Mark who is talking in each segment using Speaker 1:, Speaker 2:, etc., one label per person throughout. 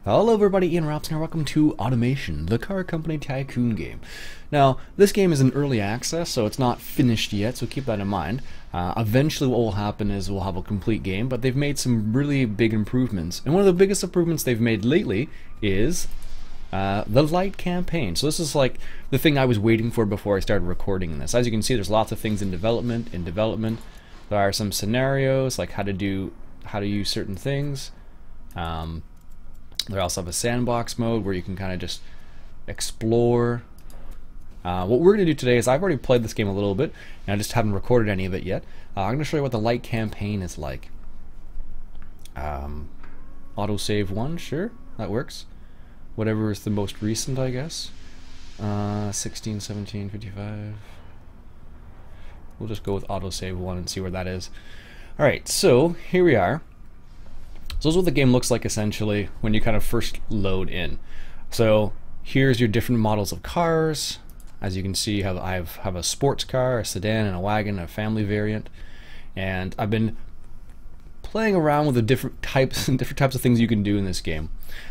Speaker 1: Hello everybody, Ian Robson here. Welcome to Automation, the car company tycoon game. Now, this game is in early access, so it's not finished yet, so keep that in mind. Eventually what will happen is we'll have a complete game, but they've made some really big improvements. And one of the biggest improvements they've made lately is the light campaign. So this is like the thing I was waiting for before I started recording this. As you can see, there's lots of things in development. There are some scenarios, like how to use certain things. They also have a sandbox mode where you can kind of just explore. What we're going to do today is I've already played this game a little bit, and I just haven't recorded any of it yet. I'm going to show you what the light campaign is like. Autosave 1, sure, that works. Whatever is the most recent, I guess. 16, 17, 55. We'll just go with autosave 1 and see where that is. Alright, so here we are. So this is what the game looks like essentially when you kind of first load in. So here's your different models of cars. As you can see, I have a sports car, a sedan, and a wagon, a family variant. And I've been playing around with the different types of things you can do in this game.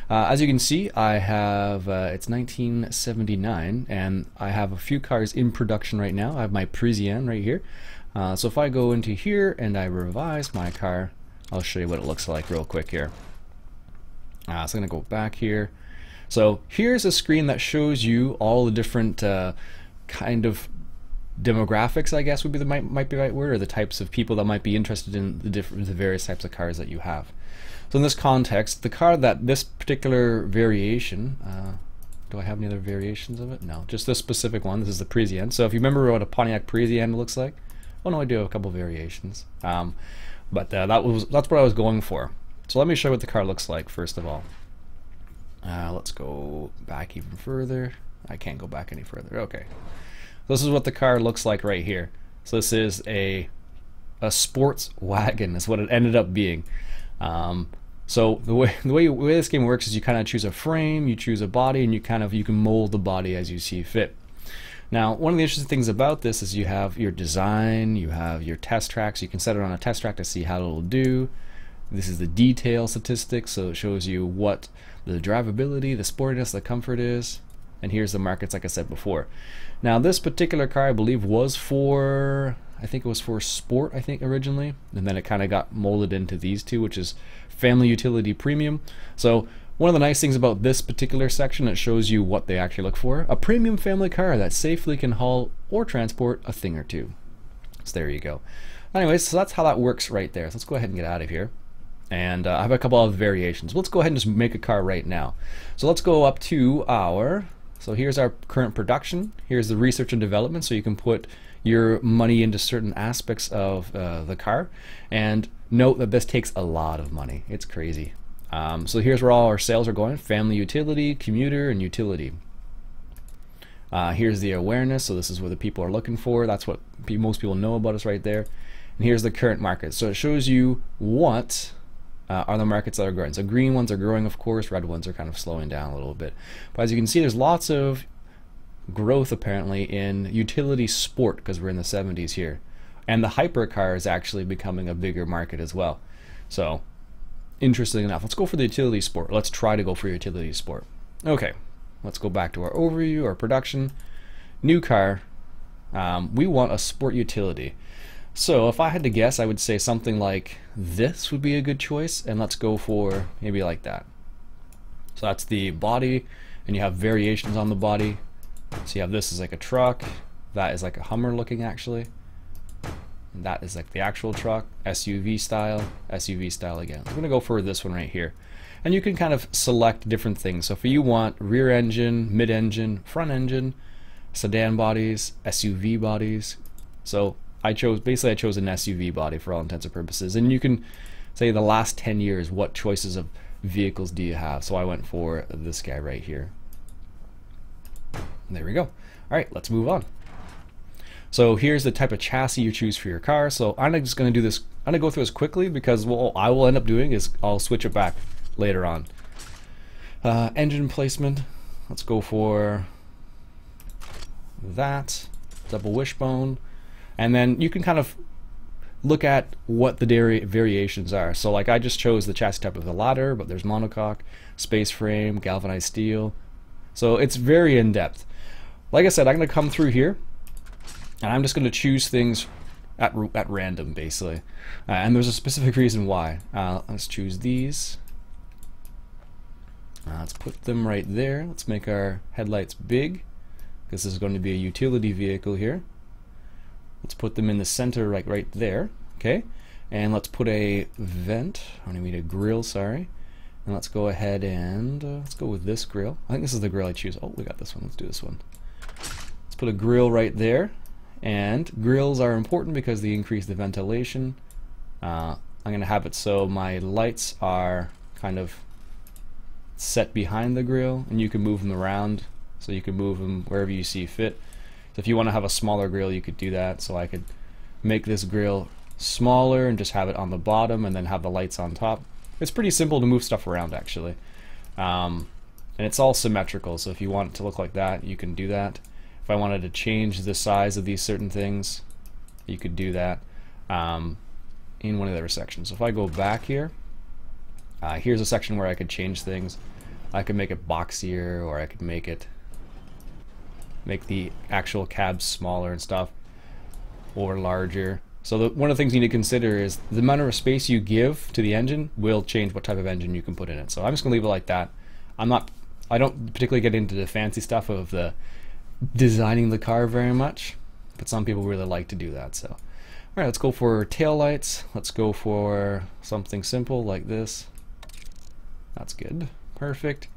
Speaker 1: As you can see, I have it's 1979, and I have a few cars in production right now. I have my Parisienne right here. So if I go into here and I revise my car, I'll show you what it looks like real quick here. So I'm going to go back here. So here's a screen that shows you all the different kind of demographics, I guess would be might be the right word, or the types of people that might be interested in the various types of cars that you have. So in this context, the car that this particular variation, do I have any other variations of it? No, just this specific one. This is the Parisienne. So if you remember what a Pontiac Parisienne looks like, well, no, I do have a couple variations. But that's what I was going for. So let me show you what the car looks like first of all. Let's go back even further. I can't go back any further. Okay. So this is what the car looks like right here. So this is a sports wagon is what it ended up being. So the way this game works is you kind of choose a frame, you choose a body, and you can mold the body as you see fit. Now, one of the interesting things about this is you have your design, you have your test tracks. You can set it on a test track to see how it'll do. This is the detail statistics, so it shows you what the drivability, the sportiness, the comfort is. And here's the markets, like I said before. Now, this particular car, I believe, was for, I think it was for sport, I think, originally. And then it kind of got molded into these two, which is family utility premium. So one of the nice things about this particular section, it shows you what they actually look for. A premium family car that safely can haul or transport a thing or two. So there you go. Anyways, so that's how that works right there. So let's go ahead and get out of here. And I have a couple of variations. Let's go ahead and just make a car right now. So let's go up to so here's our current production. Here's the research and development, so you can put your money into certain aspects of the car. And note that this takes a lot of money. It's crazy. So here's where all our sales are going: family utility, commuter, and utility. Here's the awareness, so this is what the people are looking for. That's what most people know about us right there. And here's the current market. So it shows you what are the markets that are growing. So green ones are growing, of course. Red ones are kind of slowing down a little bit. But as you can see, there's lots of growth apparently in utility sport, because we're in the 70s here. And the hypercar is actually becoming a bigger market as well. So interesting enough, let's go for the utility sport. Let's try to go for utility sport. Okay, let's go back to our overview, our production. New car. We want a sport utility. So if I had to guess, I would say something like this would be a good choice, and let's go for maybe like that. So that's the body, and you have variations on the body. So you have this is like a truck, that is like a Hummer looking actually. That is like the actual truck, SUV style again. I'm going to go for this one right here. And you can kind of select different things. So if you want rear engine, mid-engine, front engine, sedan bodies, SUV bodies. So I chose an SUV body for all intents and purposes. And you can say the last 10 years, what choices of vehicles do you have? So I went for this guy right here. There we go. All right, let's move on. So here's the type of chassis you choose for your car. So I'm just going to do this. I'm going to go through this quickly because what I will end up doing is I'll switch it back later on. Engine placement. Let's go for that. Double wishbone. And then you can kind of look at what the variations are. So like I just chose the chassis type of the ladder, but there's monocoque, space frame, galvanized steel. So it's very in-depth. Like I said, I'm going to come through here, and I'm just going to choose things at random, basically. And there's a specific reason why. Let's choose these. Let's put them right there. Let's make our headlights big, because this is going to be a utility vehicle here. Let's put them in the center, right there. Okay, and let's put a vent. I mean a grill, sorry. And let's go ahead and let's go with this grill. I think this is the grill I choose. Oh, we got this one. Let's do this one. Let's put a grill right there. And grills are important because they increase the ventilation. I'm going to have it so my lights are kind of set behind the grill, and you can move them around. So you can move them wherever you see fit. So if you want to have a smaller grill, you could do that. So I could make this grill smaller and just have it on the bottom and then have the lights on top. It's pretty simple to move stuff around, actually. And it's all symmetrical, so if you want it to look like that, you can do that. If I wanted to change the size of these certain things, you could do that in one of the other sections. So if I go back here, here's a section where I could change things. I could make it boxier, or I could make the actual cab smaller and stuff, or larger. So one of the things you need to consider is the amount of space you give to the engine will change what type of engine you can put in it. So I'm just gonna leave it like that. I don't particularly get into the fancy stuff of the designing the car very much, but some people really like to do that. So all right, let's go for tail lights. Let's go for something simple like this. That's good, perfect.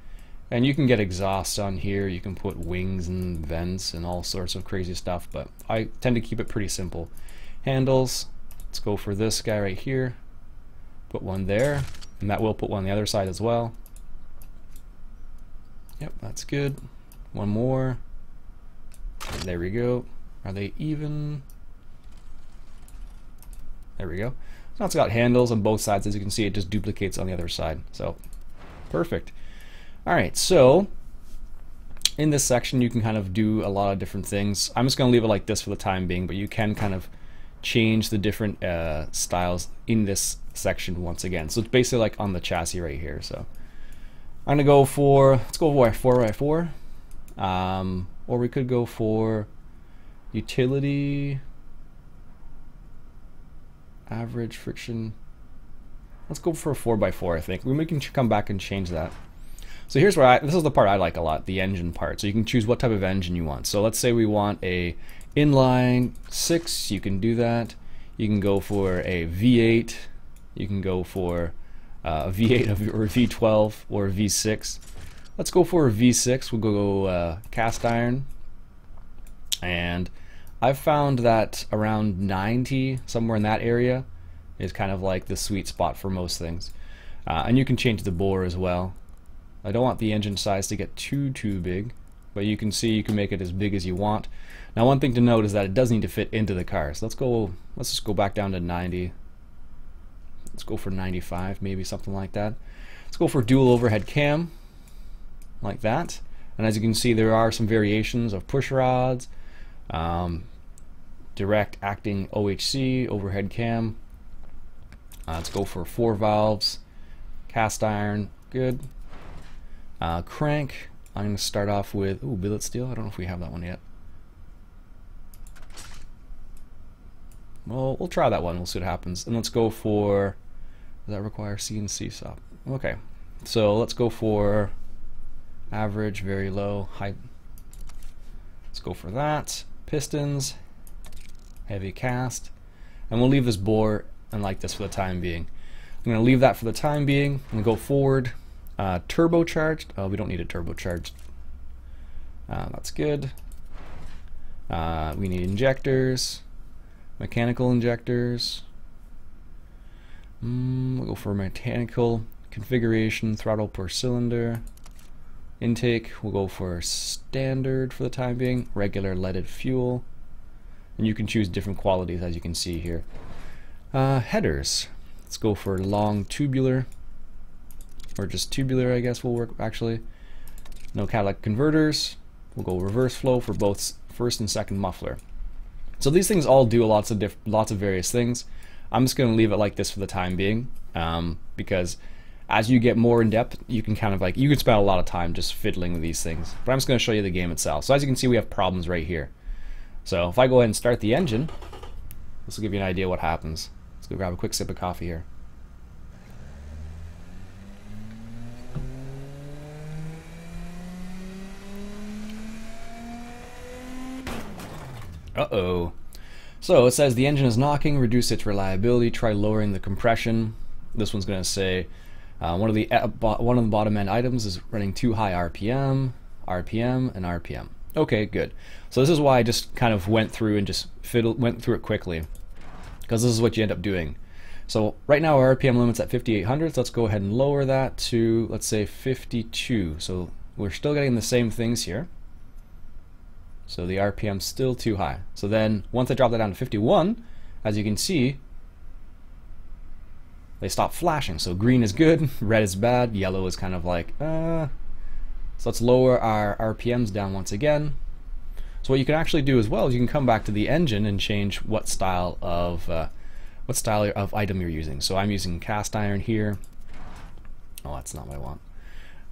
Speaker 1: And you can get exhaust on here. You can put wings and vents and all sorts of crazy stuff, but I tend to keep it pretty simple. Handles, let's go for this guy right here. Put one there, and that will put one on the other side as well. Yep, that's good. One more. There we go. Are they even? There we go. So now it's got handles on both sides. As you can see, it just duplicates on the other side. So perfect. Alright, so in this section you can kind of do a lot of different things. I'm just going to leave it like this for the time being, but you can kind of change the different styles in this section once again. So it's basically like on the chassis right here. So I'm going to go for, let's go for 4x4, or we could go for utility, average friction. Let's go for a 4x4, I think. We can come back and change that. So here's where this is the part I like a lot, the engine part. So you can choose what type of engine you want. So let's say we want a inline 6, you can do that. You can go for a V8, you can go for a V8 or a V12 or a V6. Let's go for a V6, we'll go cast iron. And I've found that around 90, somewhere in that area, is kind of like the sweet spot for most things. And you can change the bore as well. I don't want the engine size to get too big, but you can see you can make it as big as you want. Now one thing to note is that it does need to fit into the car. So let's just go back down to 90. Let's go for 95, maybe something like that. Let's go for dual overhead cam, like that. And as you can see, there are some variations of push rods, direct acting OHC, overhead cam. Let's go for 4 valves, cast iron, good. Crank, I'm going to start off with, billet steel. I don't know if we have that one yet. Well, we'll try that one. We'll see what happens. And let's go for, does that require CNC saw? Okay, so let's go for average, very low, high. Let's go for that. Pistons, heavy cast, and we'll leave this bore and like this for the time being. I'm going to leave that for the time being and go forward. Turbocharged. Oh, we don't need it turbocharged. That's good. We need injectors, mechanical injectors. We'll go for mechanical configuration, throttle per cylinder. Intake, we'll go for standard for the time being, regular leaded fuel. And you can choose different qualities as you can see here. Headers, let's go for long tubular, or just tubular I guess will work actually. No catalytic converters, we'll go reverse flow for both first and second muffler. So these things all do lots of various things. I'm just going to leave it like this for the time being, because as you get more in depth, you can kind of like, you can spend a lot of time just fiddling with these things. But I'm just going to show you the game itself. So as you can see, we have problems right here. So if I go ahead and start the engine, this will give you an idea what happens. Let's go grab a quick sip of coffee here. Uh-oh. So it says the engine is knocking, reduce its reliability, try lowering the compression. This one's going to say one of the bottom end items is running too high RPM, RPM, and RPM. Okay, good. So this is why I just kind of went through and just went through it quickly, because this is what you end up doing. So right now our RPM limit's at 5800. So let's go ahead and lower that to, let's say, 52. So we're still getting the same things here. So the RPM's still too high. So then once I drop that down to 51, as you can see, they stop flashing. So green is good, red is bad, yellow is kind of like, So let's lower our RPMs down once again. So what you can actually do as well is you can come back to the engine and change what style of item you're using. So I'm using cast iron here. Oh, that's not what I want.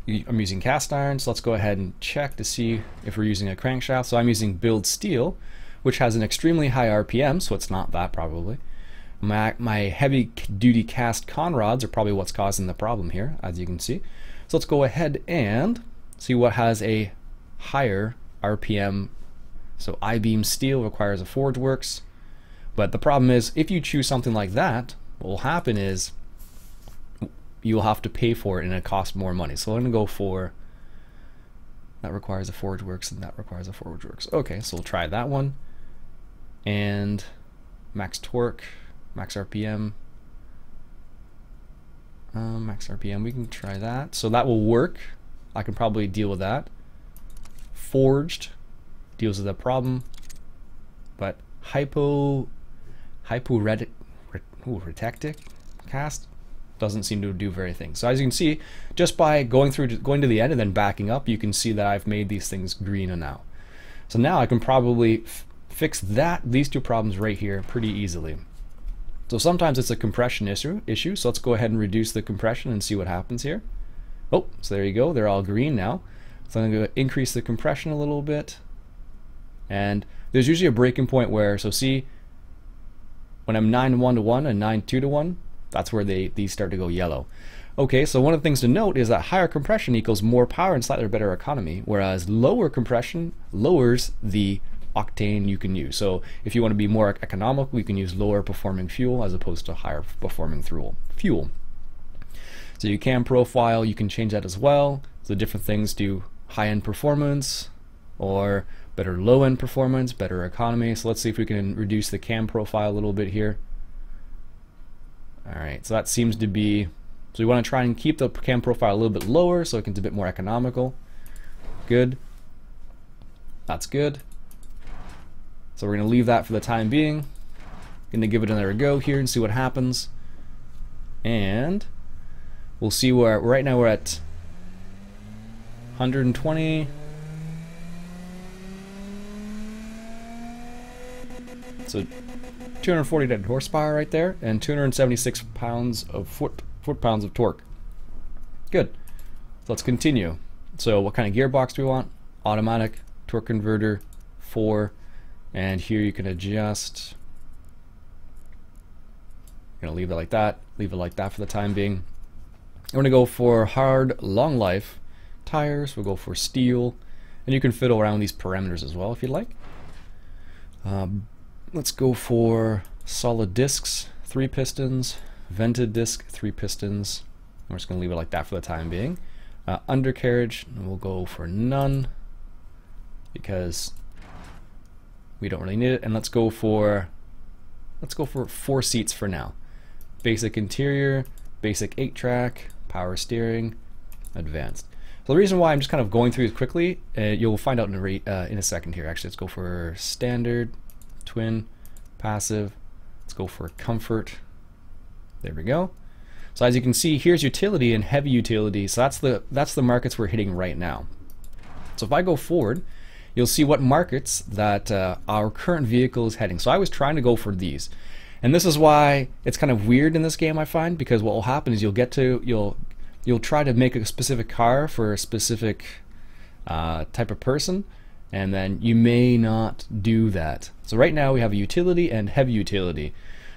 Speaker 1: I'm using cast iron, so let's go ahead and check to see if we're using a crankshaft. So I'm using build steel, which has an extremely high RPM, so it's not that probably. My heavy duty cast con rods are probably what's causing the problem here, as you can see. So let's go ahead and see what has a higher RPM. So I-beam steel requires a forge works, but the problem is if you choose something like that, what will happen is you'll have to pay for it and it costs more money. So I'm going to go for, that requires a forge works and that requires a forge works. Okay, so we'll try that one. And max torque, max RPM. Max RPM, we can try that. So that will work. I can probably deal with that. Forged deals with that problem. But hyporetic cast doesn't seem to do very thing. So as you can see, just by going to the end and then backing up, you can see that I've made these things green now. So now I can probably fix these two problems right here pretty easily. So sometimes it's a compression issue. So let's go ahead and reduce the compression and see what happens here. Oh, so there you go. They're all green now. So I'm going to increase the compression a little bit. And there's usually a breaking point where, so see, when I'm 9:1 to 1 and 9:2 to 1, that's where these start to go yellow. Okay, so one of the things to note is that higher compression equals more power and slightly better economy, whereas lower compression lowers the octane you can use. So if you want to be more economical, you can use lower performing fuel as opposed to higher performing fuel. So you can profile, you can change that as well. So different things do high-end performance or better low-end performance, better economy. So let's see if we can reduce the cam profile a little bit here. Alright, so that seems to be, so we want to try and keep the cam profile a little bit lower so it can be a bit more economical. Good. That's good. So we're going to leave that for the time being. Going to give it another go here and see what happens. And we'll see where, right now we're at 120. So 240 dead horsepower right there, and 276 pounds of foot-pounds of torque. Good. So let's continue. So what kind of gearbox do we want? Automatic, torque converter, 4, and here you can adjust. I'm gonna leave it like that. Leave it like that for the time being. I'm gonna go for hard, long life tires. We'll go for steel, and you can fiddle around these parameters as well if you'd like. Let's go for solid discs, 3 pistons, vented disc, 3 pistons. We're just going to leave it like that for the time being. Undercarriage, we'll go for none because we don't really need it. And let's go for 4 seats for now. Basic interior, basic 8-track, power steering, advanced. So the reason why I'm just kind of going through it quickly, you'll find out in a second here. Actually, let's go for standard, twin, passive. Let's go for comfort. There we go. So as you can see, here's utility and heavy utility. So that's the markets we're hitting right now. So if I go forward, you'll see what markets that our current vehicle is heading. So I was trying to go for these. And this is why it's kind of weird in this game, I find, because what will happen is you'll try to make a specific car for a specific type of person, and then you may not do that. So right now we have a utility and heavy utility.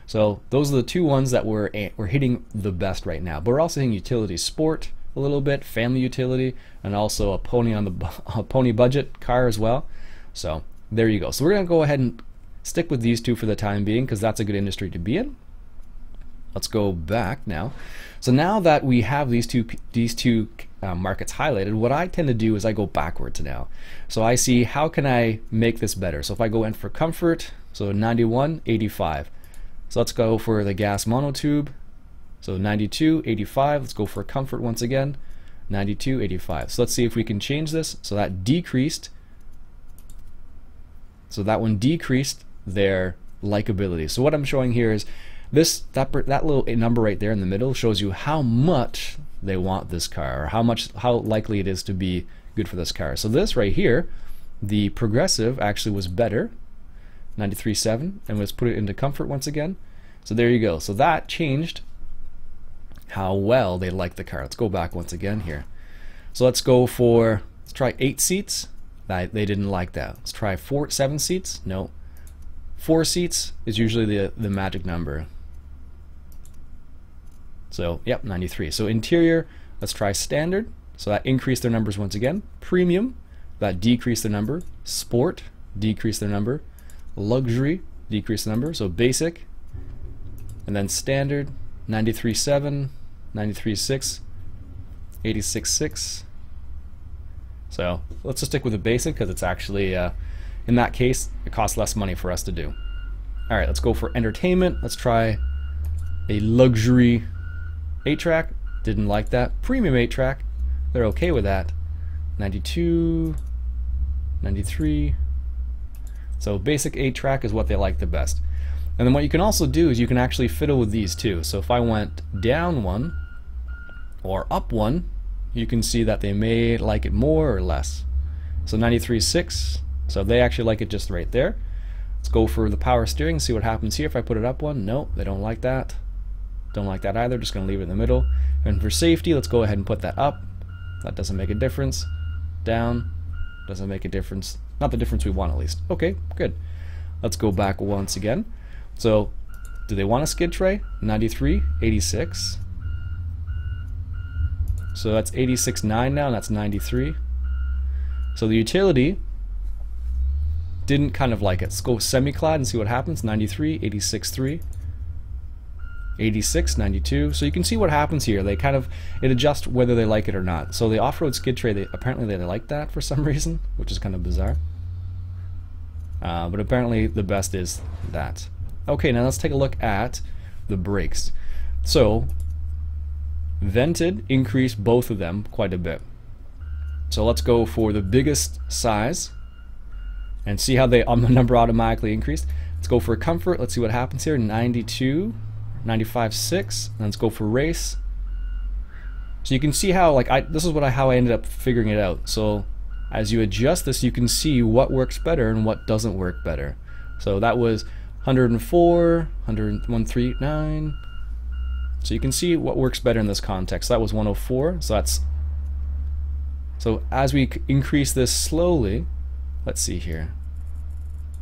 Speaker 1: So those are the two ones that we're hitting the best right now. But we're also hitting utility sport a little bit, family utility, and also a pony budget car as well. So there you go. So we're gonna go ahead and stick with these two for the time being because that's a good industry to be in. Let's go back now. So now that we have these two markets highlighted, what I tend to do is I go backwards now. So I see how can I make this better. So if I go in for comfort, so 91, 85. So let's go for the gas monotube. So 92, 85. Let's go for comfort once again. 92, 85. So let's see if we can change this. So that decreased. So that one decreased their likability. So what I'm showing here is that little number right there in the middle shows you how much they want this car, or how likely it is to be good for this car. So this right here, the progressive actually was better, 93.7, and let's put it into comfort once again. So there you go. So that changed how well they like the car. Let's go back once again here. So let's try 8 seats. They didn't like that. Let's try 7 seats. No. 4 seats is usually the magic number. So yep, 93. So interior, let's try standard. So that increased their numbers once again. Premium, that decreased their number. Sport, decreased their number. Luxury, decreased the number. So basic, and then standard, 93.7, 93.6, 86.6. So let's just stick with the basic because it's actually, in that case, it costs less money for us to do. All right, let's go for entertainment. Let's try a luxury 8-track. Didn't like that. Premium 8-track. They're okay with that. 92, 93. So basic 8-track is what they like the best. And then what you can also do is you can actually fiddle with these too. So if I went down one or up one, you can see that they may like it more or less. So 93.6, so they actually like it just right there. Let's go for the power steering, see what happens here if I put it up one. Nope, they don't like that. Don't like that either, just gonna leave it in the middle. And for safety, let's go ahead and put that up. That doesn't make a difference. Down, doesn't make a difference. Not the difference we want at least. Okay, good. Let's go back once again. So, do they want a skid tray? 93, 86. So that's 86.9 now, and that's 93. So the utility didn't kind of like it. Let's go semi-clad and see what happens. 93, 86.3, 86, 92. So you can see what happens here. They kind of, it adjusts whether they like it or not. So the off-road skid tray, apparently they like that for some reason, which is kind of bizarre. But apparently the best is that. Okay, now let's take a look at the brakes. So vented increased both of them quite a bit. So let's go for the biggest size and see how the number automatically increased. Let's go for comfort. Let's see what happens here. 92, 95.6. Let's go for race. So you can see how this is how I ended up figuring it out. So as you adjust this, you can see what works better and what doesn't work better. So that was 104, 139. So you can see what works better in this context. That was 104. So as we increase this slowly, let's see here.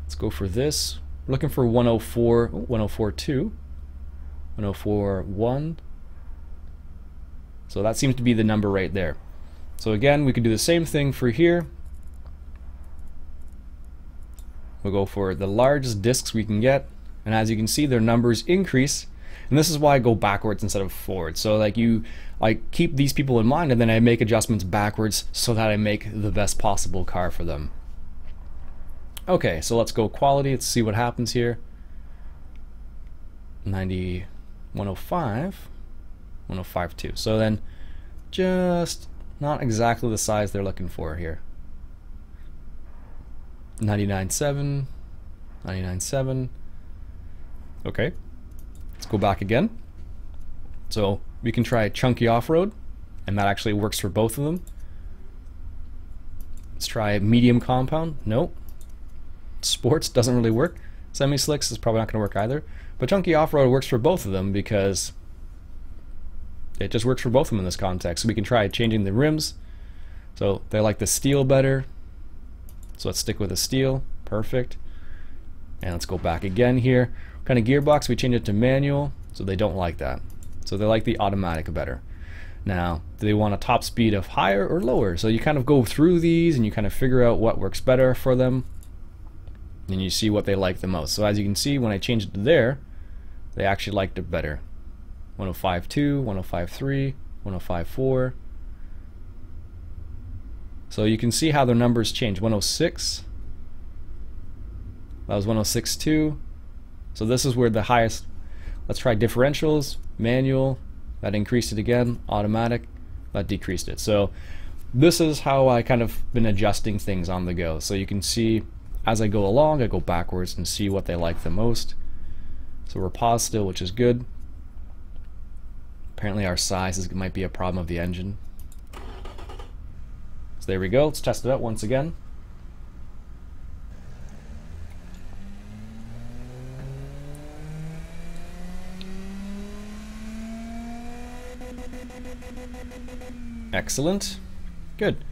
Speaker 1: Let's go for this. We're looking for 104, 104.2, 104.1. So that seems to be the number right there. So again, we could do the same thing for here. We'll go for the largest discs we can get, and as you can see, their numbers increase. And this is why I go backwards instead of forward. So I keep these people in mind, and then I make adjustments backwards so that I make the best possible car for them. Okay, so let's go quality. Let's see what happens here. 90, 105, 105.2. So then just not exactly the size they're looking for here. 99.7, 99.7. Okay, let's go back again. So we can try chunky off-road, and that actually works for both of them. Let's try medium compound. Nope. Sports doesn't really work. Semi-slicks is probably not going to work either. But chunky off-road works for both of them because it just works for both of them in this context. So we can try changing the rims. So they like the steel better. So let's stick with the steel. Perfect. And let's go back again here. Kind of gearbox, we change it to manual. So they don't like that. So they like the automatic better. Now, do they want a top speed of higher or lower? So you kind of go through these and you kind of figure out what works better for them. And you see what they like the most. So as you can see, when I changed it to there, they actually liked it better. 105.2, 105.3, 105.4. So you can see how their numbers change. 106. That was 106.2. So this is where the highest. Let's try differentials, manual. That increased it again. Automatic. That decreased it. So this is how I kind of been adjusting things on the go. So you can see as I go along, I go backwards and see what they like the most. So we're paused still, which is good. Apparently our size might be a problem of the engine. So there we go. Let's test it out once again. Excellent. Good.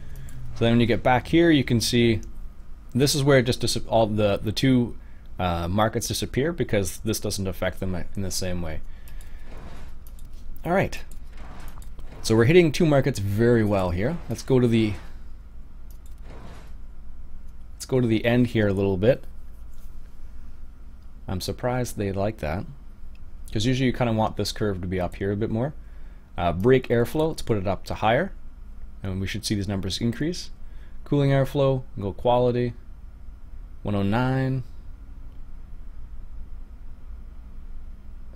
Speaker 1: So then when you get back here, you can see this is where just all the two markets disappear because this doesn't affect them in the same way. All right. So we're hitting two markets very well here. Let's go to the end here a little bit. I'm surprised they like that because usually you kind of want this curve to be up here a bit more. Brake airflow, let's put it up to higher, and we should see these numbers increase. Cooling airflow, go quality, 109.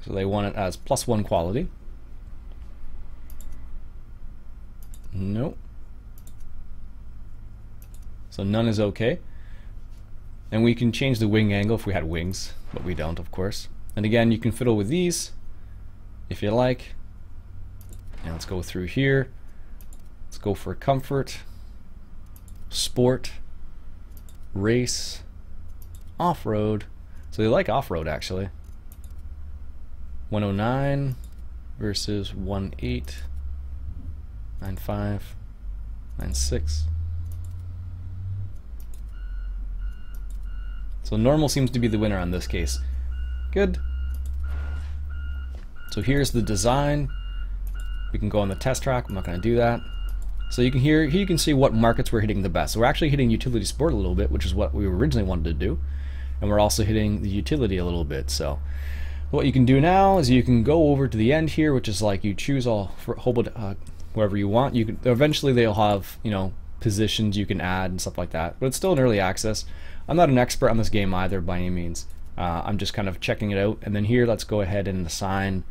Speaker 1: So they want it as +1 quality. Nope. So none is okay. And we can change the wing angle if we had wings, but we don't, of course. And again, you can fiddle with these if you like. And let's go through here. Let's go for comfort, sport, race, off-road. So they like off-road actually. 109 versus 18, 95, 96. So normal seems to be the winner on this case. Good. So here's the design. We can go on the test track. I'm not going to do that. So you can here you can see what markets we're hitting the best. So we're actually hitting utility sport a little bit, which is what we originally wanted to do, and we're also hitting the utility a little bit. So what you can do now is you can go over to the end here, which is like you choose all for wherever you want. You can eventually they'll have positions you can add and stuff like that, but it's still in early access. I'm not an expert on this game either by any means. I'm just kind of checking it out. And then here, let's go ahead and assign.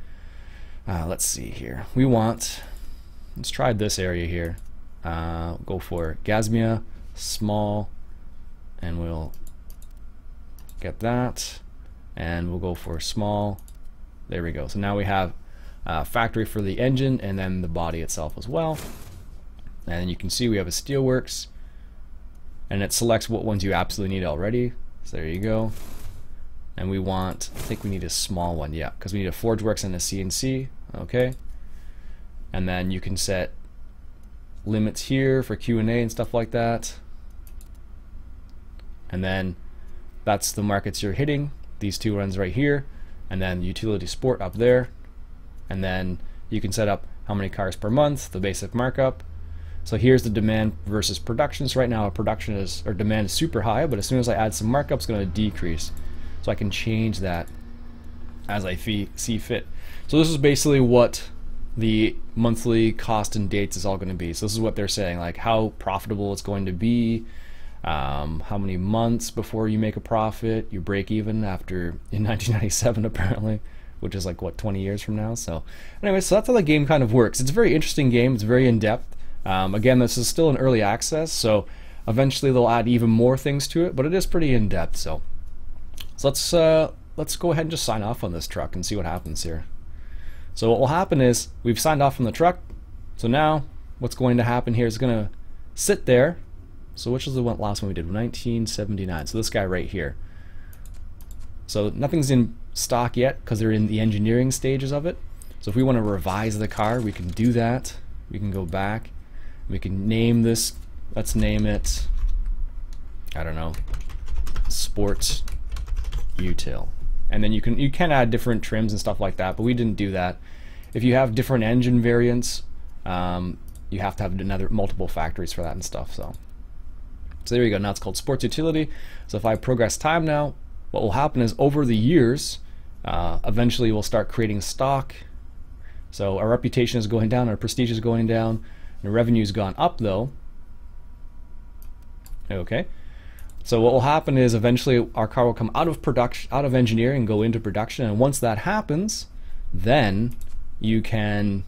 Speaker 1: Let's see here. Let's try this area here. Go for Gasmia, small, and we'll get that. And we'll go for small. There we go. So now we have factory for the engine and then the body itself as well. And you can see we have a Steelworks, and it selects what ones you absolutely need already. So there you go. And we want, I think we need a small one, yeah, because we need a ForgeWorks and a CNC. Okay. And then you can set limits here for Q&A and stuff like that. And then that's the markets you're hitting. These two runs right here, and then utility sport up there. And then you can set up how many cars per month, the basic markup. So here's the demand versus production. So right now our production is, or demand is super high, but as soon as I add some markup, it's going to decrease. So I can change that as I see fit. So this is basically what the monthly cost and dates is all going to be. So this is what they're saying, like how profitable it's going to be, how many months before you make a profit, you break even after in 1997 apparently, which is like what, 20 years from now. So anyway, so that's how the game kind of works. It's a very interesting game. It's very in-depth. Again, this is still in early access, so eventually they'll add even more things to it, but it is pretty in-depth. So let's go ahead and just sign off on this truck and see what happens here. So what will happen is we've signed off from the truck. So now what's going to happen here is going to sit there. So which was the last one we did? 1979. So this guy right here. So nothing's in stock yet because they're in the engineering stages of it. So if we want to revise the car, we can do that. We can go back. We can name this. Let's name it, I don't know, Sport Util. And then you can add different trims and stuff like that, but we didn't do that. If you have different engine variants, you have to have multiple factories for that and stuff. So there you go. Now it's called Sports Utility. So if I progress time now, what will happen is over the years, eventually we'll start creating stock. So our reputation is going down, our prestige is going down, and revenue's gone up though. Okay. So what will happen is eventually our car will come out of production, out of engineering, and go into production. And once that happens, then you can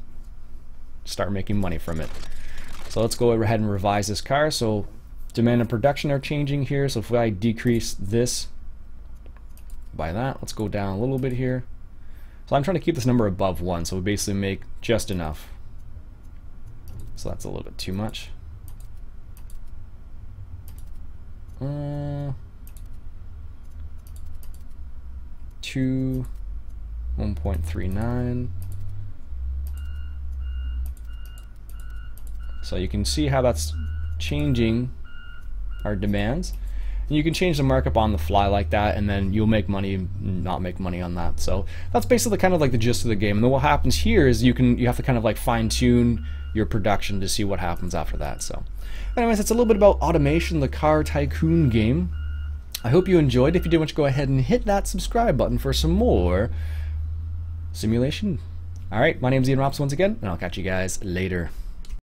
Speaker 1: start making money from it. So let's go ahead and revise this car. So demand and production are changing here. So if I decrease this by that, let's go down a little bit here. So I'm trying to keep this number above 1, so we basically make just enough. So that's a little bit too much. 1.39. So you can see how that's changing our demands. And you can change the markup on the fly like that, and then you'll make money and not make money on that. So that's basically kind of like the gist of the game. And then what happens here is you have to kind of like fine tune your production to see what happens after that. So anyways, that's a little bit about automation, the Car Tycoon game. I hope you enjoyed. If you did, why don't you go ahead and hit that subscribe button for some more simulation. Alright, my name's Ian Rops once again, and I'll catch you guys later.